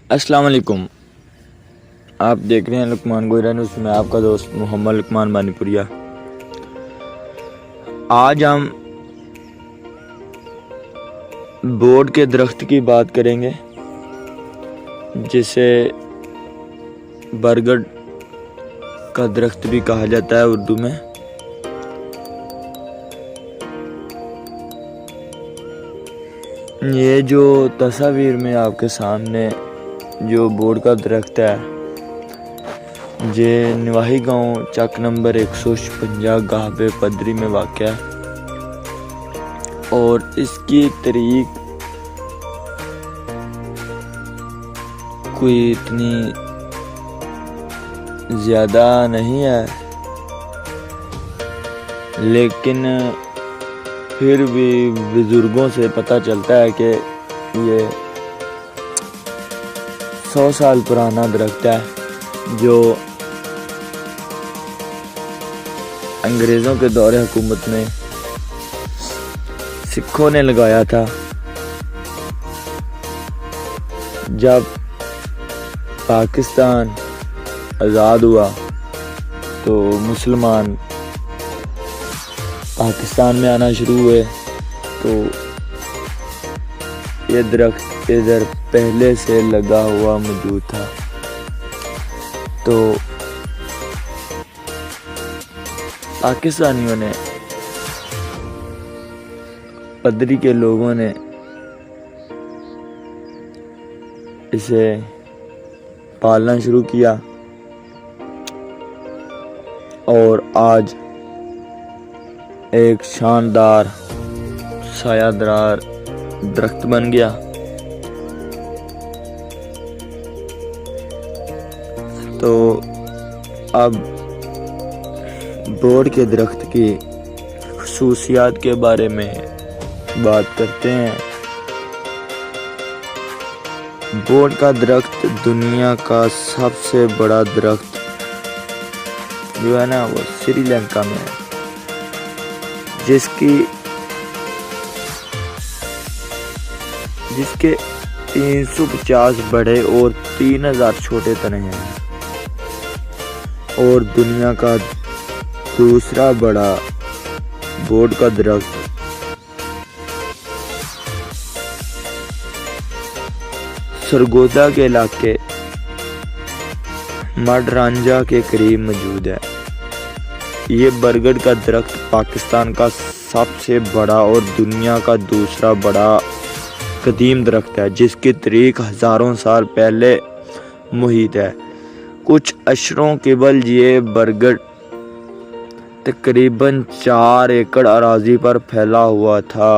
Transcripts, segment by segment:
السلام علیکم، آپ دیکھ رہے ہیں لقمان گوئرا نیوز میں آپ کا دوست محمد لقمان بانی پوریا۔ آج ہم بورڈ کے درخت کی بات کریں گے جسے برگد کا درخت بھی کہا جاتا ہے اردو میں۔ یہ جو تصاویر میں آپ کے سامنے جو بورڈ کا درخت ہے یہ نواحی گاؤں چک نمبر 156 گاہبے پدری میں واقع ہے، اور اس کی تاریخ کوئی اتنی زیادہ نہیں ہے، لیکن پھر بھی بزرگوں سے پتہ چلتا ہے کہ یہ 100 سال پرانا درخت ہے جو انگریزوں کے دور حکومت میں سکھوں نے لگایا تھا۔ جب پاکستان آزاد ہوا تو مسلمان پاکستان میں آنا شروع ہوئے، تو یہ درخت ادھر پہلے سے لگا ہوا موجود تھا۔ تو پاکستانیوں نے، پدری کے لوگوں نے اسے پالنا شروع کیا، اور آج ایک شاندار سایہ دار درخت بن گیا۔ تو اب بورڈ کے درخت کی خصوصیات کے بارے میں بات کرتے ہیں۔ بورڈ کا درخت دنیا کا سب سے بڑا درخت جو ہے نا وہ سری لنکا میں ہے، جس کے 350 بڑے اور 3000 چھوٹے تنے ہیں، اور دنیا کا دوسرا بڑا بورڈ کا درخت سرگودا کے علاقے مڈرانجا کے قریب موجود ہے۔ یہ برگد کا درخت پاکستان کا سب سے بڑا اور دنیا کا دوسرا بڑا قدیم درخت ہے، جس کی تاریخ ہزاروں سال پہلے محیط ہے۔ کچھ اشروں قبل یہ برگد تقریباً 4 ایکڑ اراضی پر پھیلا ہوا تھا،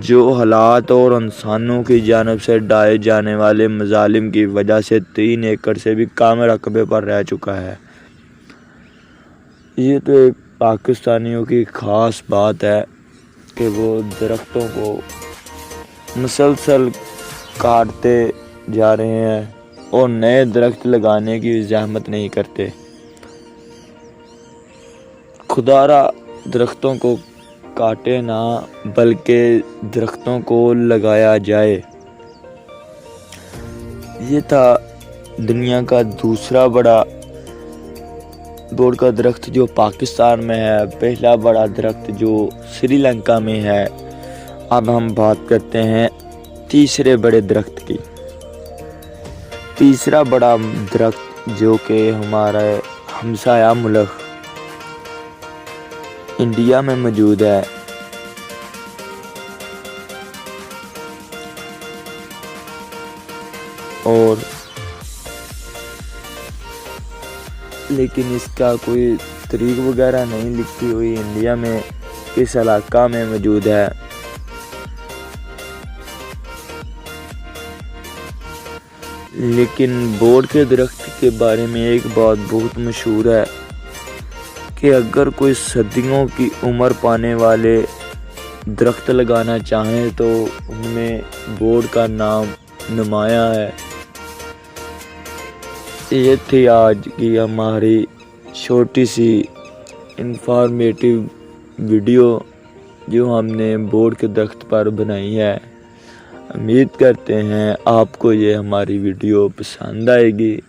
جو حالات اور انسانوں کی جانب سے ڈھائے جانے والے مظالم کی وجہ سے 3 ایکڑ سے بھی کم رقبے پر رہ چکا ہے۔ یہ تو ایک پاکستانیوں کی خاص بات ہے کہ وہ درختوں کو مسلسل کاٹتے جا رہے ہیں اور نئے درخت لگانے کی زحمت نہیں کرتے۔ خدا را درختوں کو کاٹے نہ بلکہ درختوں کو لگایا جائے۔ یہ تھا دنیا کا دوسرا بڑا بورڈ کا درخت جو پاکستان میں ہے، پہلا بڑا درخت جو سری لنکا میں ہے۔ اب ہم بات کرتے ہیں تیسرے بڑے درخت کی۔ تیسرا بڑا درخت جو کہ ہمارا ہمسایہ ملک انڈیا میں موجود ہے، اور لیکن اس کا کوئی تاریخ وغیرہ نہیں لکھی ہوئی، انڈیا میں کس علاقہ میں موجود ہے۔ لیکن بورڈ کے درخت کے بارے میں ایک بات بہت مشہور ہے کہ اگر کوئی صدیوں کی عمر پانے والے درخت لگانا چاہیں تو ان میں بورڈ کا نام نمایاں ہے۔ یہ تھی آج کی ہماری چھوٹی سی انفارمیٹیو ویڈیو جو ہم نے بورڈ کے درخت پر بنائی ہے۔ امید کرتے ہیں آپ کو یہ ہماری ویڈیو پسند آئے گی۔